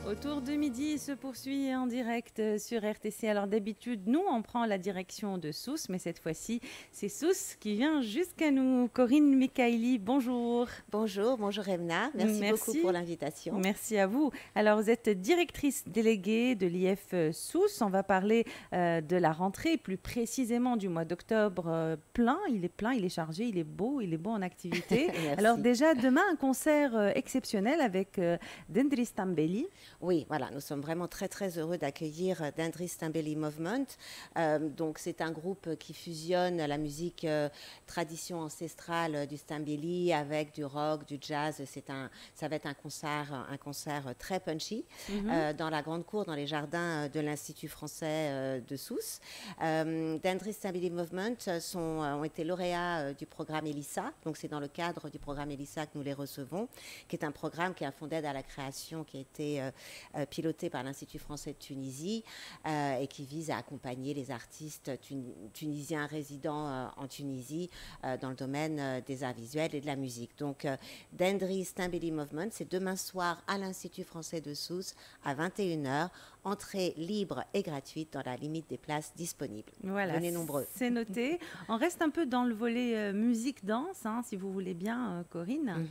Autour de midi se poursuit en direct sur RTC. Alors d'habitude, nous, on prend la direction de Sousse, mais cette fois-ci, c'est Sousse qui vient jusqu'à nous. Corinne Mikaili, bonjour. Bonjour, bonjour Emna. Merci beaucoup pour Merci. l'invitation. Merci à vous. Alors, vous êtes directrice déléguée de l'IF Sousse. On va parler de la rentrée, plus précisément du mois d'octobre plein, il est chargé, il est beau en activité. Alors, Merci. déjà, demain, un concert exceptionnel avec Dendri Stambeli. Oui, voilà, nous sommes vraiment très très heureux d'accueillir Dendri Stambeli Movement. Donc c'est un groupe qui fusionne la musique tradition ancestrale du Stambeli avec du rock, du jazz. Ça va être un concert très punchy dans la grande cour, dans les jardins de l'Institut français de Sousse. Dendri Stambeli Movement ont été lauréats du programme ELISA. Donc c'est dans le cadre du programme ELISA que nous les recevons, qui est un programme qui a un fonds d'aide à la création qui a été piloté par l'Institut français de Tunisie et qui vise à accompagner les artistes tunisiens résidant en Tunisie dans le domaine des arts visuels et de la musique. Donc, Dendri Stambeli Movement, c'est demain soir à l'Institut français de Sousse à 21h. Entrée libre et gratuite dans la limite des places disponibles. Voilà, venez nombreux. C'est noté. On reste un peu dans le volet musique-danse, hein, si vous voulez bien, Corinne.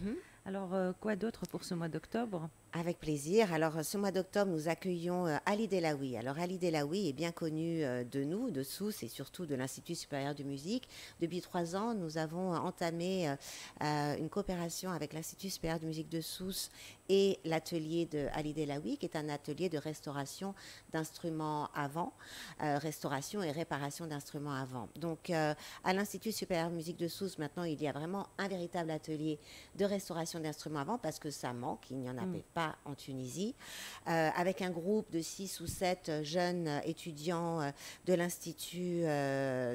Alors, quoi d'autre pour ce mois d'octobre ? Avec plaisir. Alors, ce mois d'octobre, nous accueillons Ali Delaoui. Alors, Ali Delaoui est bien connu de nous, de Sousse et surtout de l'Institut supérieur de musique. Depuis 3 ans, nous avons entamé une coopération avec l'Institut supérieur de musique de Sousse et l'atelier de Ali Delaoui, qui est un atelier de restauration d'instruments avant, restauration et réparation d'instruments avant. Donc, à l'Institut supérieur de musique de Sousse, maintenant, il y a vraiment un véritable atelier de restauration d'instruments avant parce que ça manque, il n'y en avait pas en Tunisie, avec un groupe de 6 ou 7 jeunes étudiants de l'Institut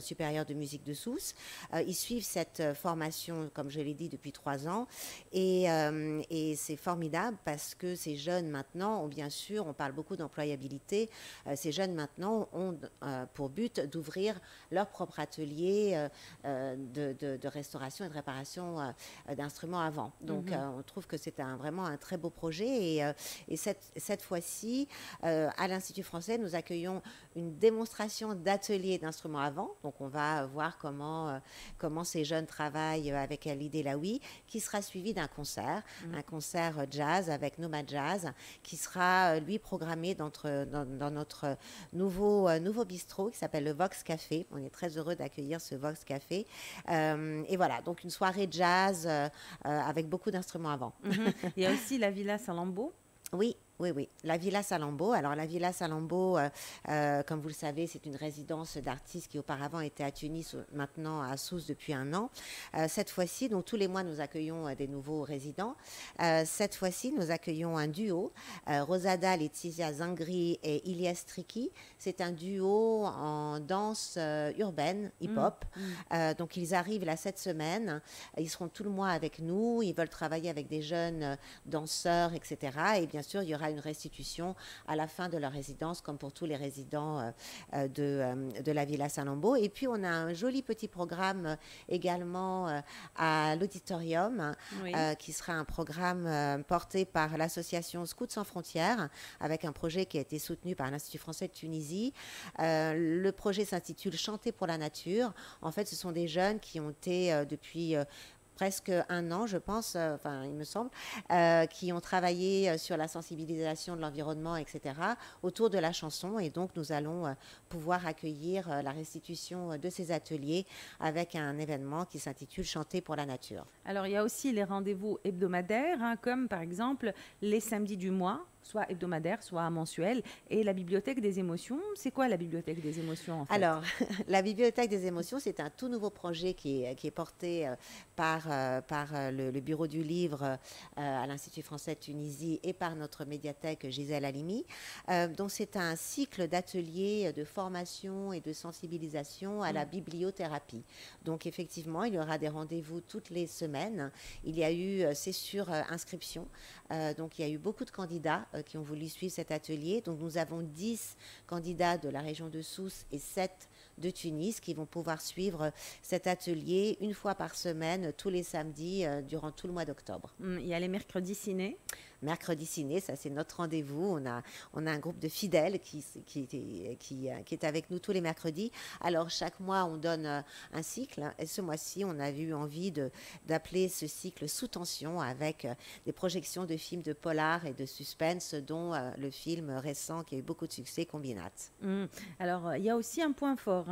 supérieur de musique de Sousse. Ils suivent cette formation, comme je l'ai dit, depuis 3 ans et c'est formidable parce que ces jeunes maintenant ont bien sûr, on parle beaucoup d'employabilité, ces jeunes maintenant ont pour but d'ouvrir leur propre atelier de restauration et de réparation d'instruments avant. Donc on trouve que c'est vraiment un très beau projet et cette fois-ci, à l'Institut français, nous accueillons une démonstration d'atelier d'instruments avant. Donc on va voir comment ces jeunes travaillent avec Ali Delaoui, qui sera suivi d'un concert, un concert jazz avec Nomad Jazz, qui sera lui programmé dans notre nouveau bistrot qui s'appelle le Vox Café. On est très heureux d'accueillir ce Vox Café. Et voilà, donc une soirée jazz avec beaucoup d'instruments avant. Il y a aussi la Villa Salambo. Oui. La Villa Salambo. Alors, la Villa Salambo, comme vous le savez, c'est une résidence d'artistes qui auparavant était à Tunis, maintenant à Sousse depuis 1 an. Cette fois-ci, donc tous les mois, nous accueillons des nouveaux résidents. Cette fois-ci, nous accueillons un duo, Rosada Laetitia Zangri et Ilyes Triki. C'est un duo en danse urbaine, hip-hop. Donc, ils arrivent là cette semaine. Ils seront tout le mois avec nous. Ils veulent travailler avec des jeunes danseurs, etc. Et bien sûr, il y aura une restitution à la fin de leur résidence, comme pour tous les résidents de la Villa Salambo. Et puis, on a un joli petit programme également à l'auditorium, qui sera un programme porté par l'association Scouts sans frontières, avec un projet qui a été soutenu par l'Institut français de Tunisie. Le projet s'intitule Chanter pour la nature. En fait, ce sont des jeunes qui ont été depuis presque 1 an, je pense, il me semble, qui ont travaillé sur la sensibilisation de l'environnement, etc., autour de la chanson. Et donc, nous allons pouvoir accueillir la restitution de ces ateliers avec un événement qui s'intitule Chanter pour la nature. Alors, il y a aussi les rendez-vous hebdomadaires, hein, comme par exemple les samedis du mois, soit hebdomadaire, soit mensuel, et la Bibliothèque des émotions. C'est quoi la Bibliothèque des émotions en fait ? Alors, la Bibliothèque des émotions, c'est un tout nouveau projet qui est porté par le Bureau du livre à l'Institut français de Tunisie et par notre médiathèque Gisèle Halimi. Donc, c'est un cycle d'ateliers de formation et de sensibilisation à la bibliothérapie. Donc, effectivement, il y aura des rendez-vous toutes les semaines. Il y a eu, c'est sur inscription, donc il y a eu beaucoup de candidats qui ont voulu suivre cet atelier. Donc nous avons 10 candidats de la région de Sousse et 7 de Tunis qui vont pouvoir suivre cet atelier 1 fois par semaine, tous les samedis, durant tout le mois d'octobre. Il y a les mercredis ciné. mercredi ciné, ça c'est notre rendez-vous. On a un groupe de fidèles qui est avec nous tous les mercredis. Alors chaque mois, on donne un cycle. Et ce mois-ci, on a eu envie d'appeler ce cycle Sous tension avec des projections de films de polar et de suspense, dont le film récent qui a eu beaucoup de succès, Combinate. Alors, il y a aussi un point fort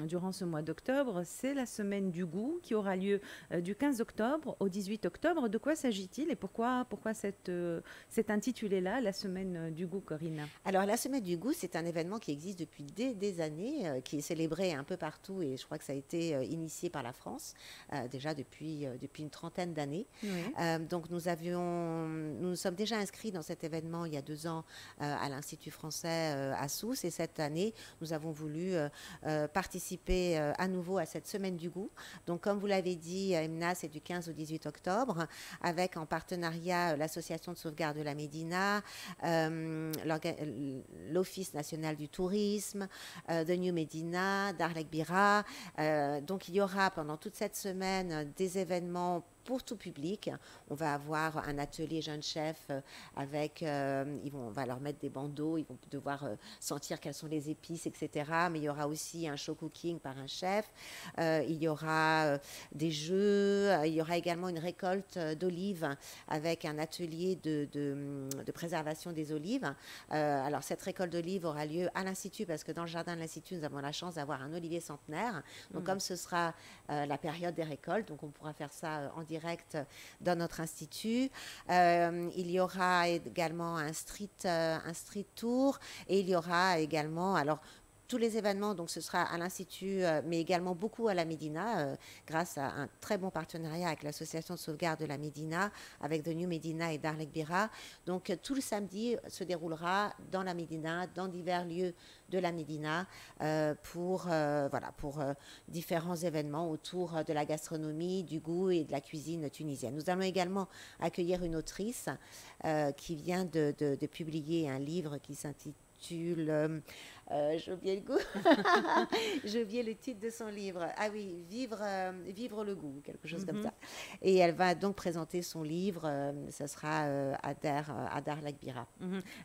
durant ce mois d'octobre, c'est la semaine du goût qui aura lieu du 15 octobre au 18 octobre. De quoi s'agit-il et pourquoi cet intitulé-là, la semaine du goût, Corinne? Alors, la semaine du goût, c'est un événement qui existe depuis des années, qui est célébré un peu partout et je crois que ça a été initié par la France, déjà depuis une trentaine d'années. Oui. Donc, nous sommes déjà inscrits dans cet événement il y a 2 ans à l'Institut français à Sousse et cette année, nous avons voulu participer à nouveau à cette semaine du goût. Donc, comme vous l'avez dit, Emna, c'est du 15 au 18 octobre, avec en partenariat l'Association de sauvegarde de la Médina, l'Office national du tourisme, The New Medina, Darlek Bira. Donc, il y aura pendant toute cette semaine des événements pour tout public. On va avoir un atelier jeunes chefs avec, on va leur mettre des bandeaux, ils vont devoir sentir quelles sont les épices, etc. Mais il y aura aussi un show cooking par un chef. Il y aura des jeux. Il y aura également une récolte d'olives avec un atelier de préservation des olives. Alors, cette récolte d'olives aura lieu à l'Institut parce que dans le jardin de l'Institut, nous avons la chance d'avoir un olivier centenaire. Donc, comme ce sera la période des récoltes, donc on pourra faire ça en direct dans notre institut. Il y aura également un street tour et il y aura également, alors tous les événements, donc ce sera à l'Institut, mais également beaucoup à la Médina, grâce à un très bon partenariat avec l'Association de sauvegarde de la Médina, avec The New Medina et Darlek Bira. Donc tout le samedi se déroulera dans la Médina, dans divers lieux de la Médina, pour différents événements autour de la gastronomie, du goût et de la cuisine tunisienne. Nous allons également accueillir une autrice qui vient de publier un livre qui s'intitule... j'ai oublié le goût. J'ai oublié le titre de son livre. Ah oui, Vivre le goût, quelque chose comme ça. Et elle va donc présenter son livre. Ça sera à Darlek Bira.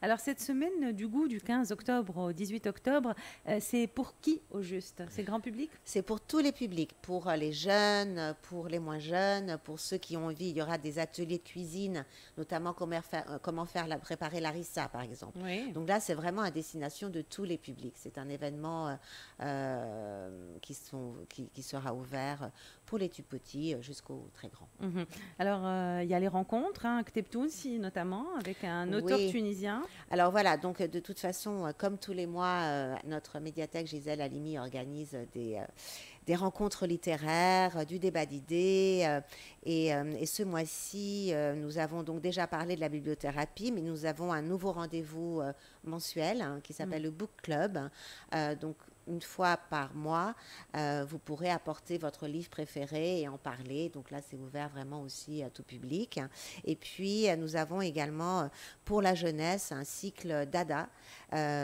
Alors, cette semaine du goût du 15 octobre au 18 octobre, c'est pour qui au juste? C'est grand public? C'est pour tous les publics, pour les jeunes, pour les moins jeunes, pour ceux qui ont envie. Il y aura des ateliers de cuisine, notamment comment préparer l'arissa, par exemple. Oui. Donc là, c'est vraiment à destination de tous les publics. C'est un événement qui sera ouvert pour les tout petits jusqu'aux très grands. Alors, il y a les rencontres, Ktebtounsi notamment, avec un auteur tunisien. Alors voilà, donc de toute façon, comme tous les mois, notre médiathèque Gisèle Halimi organise des rencontres littéraires, du débat d'idées. Et ce mois-ci, nous avons donc déjà parlé de la bibliothérapie, mais nous avons un nouveau rendez-vous mensuel qui s'appelle le Book Club. Donc, une fois par mois, vous pourrez apporter votre livre préféré et en parler. Donc là, c'est ouvert vraiment aussi à tout public. Et puis, nous avons également pour la jeunesse un cycle Dada,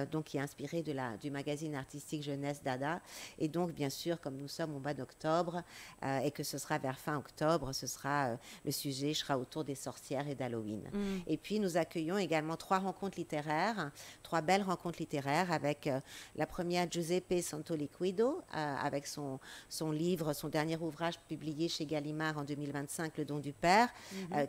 donc qui est inspiré du magazine artistique jeunesse Dada. Et donc, bien sûr, comme nous sommes au mois d'octobre et que ce sera vers fin octobre, ce sera le sujet sera autour des sorcières et d'Halloween. Et puis, nous accueillons également 3 rencontres littéraires, 3 belles rencontres littéraires avec la première Giuseppe Santoliquido, avec son livre, son dernier ouvrage publié chez Gallimard en 2025, Le don du père,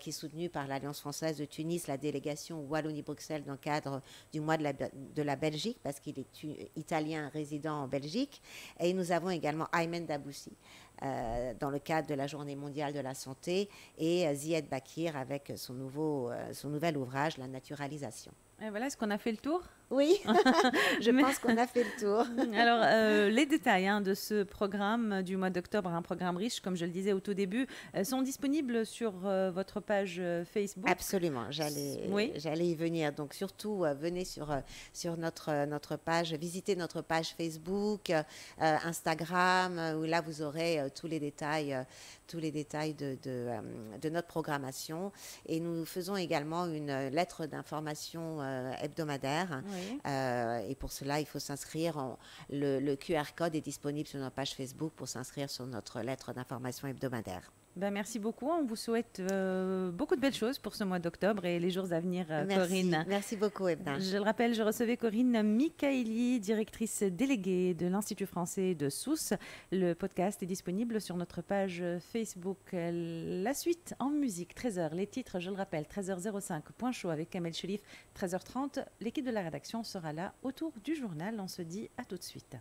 qui est soutenu par l'Alliance française de Tunis, la délégation Wallonie-Bruxelles dans le cadre du mois de la Belgique, parce qu'il est italien résident en Belgique. Et nous avons également Aymen Daboussi, dans le cadre de la Journée mondiale de la santé, et Zied Bakir avec son nouvel ouvrage, La naturalisation. Et voilà, est-ce qu'on a fait le tour? Oui, je pense qu'on a fait le tour. Alors, les détails de ce programme du mois d'octobre, un programme riche, comme je le disais au tout début, sont disponibles sur votre page Facebook. Absolument, j'allais y venir. Donc, surtout, venez sur notre page, visitez notre page Facebook, Instagram, où là, vous aurez tous les détails de notre programmation. Et nous faisons également une lettre d'information hebdomadaire. Oui. Et pour cela, il faut s'inscrire. Le QR code est disponible sur notre page Facebook pour s'inscrire sur notre lettre d'information hebdomadaire. Ben, merci beaucoup. On vous souhaite beaucoup de belles choses pour ce mois d'octobre et les jours à venir, Merci, Corinne. merci beaucoup, Ebna. Je le rappelle, je recevais Corinne Michaeli, directrice déléguée de l'Institut français de Sousse. Le podcast est disponible sur notre page Facebook. La suite en musique, 13h. Les titres, je le rappelle, 13h05, Point chaud avec Kamel Chelif. 13h30, l'équipe de la rédaction sera là autour du journal. On se dit à tout de suite.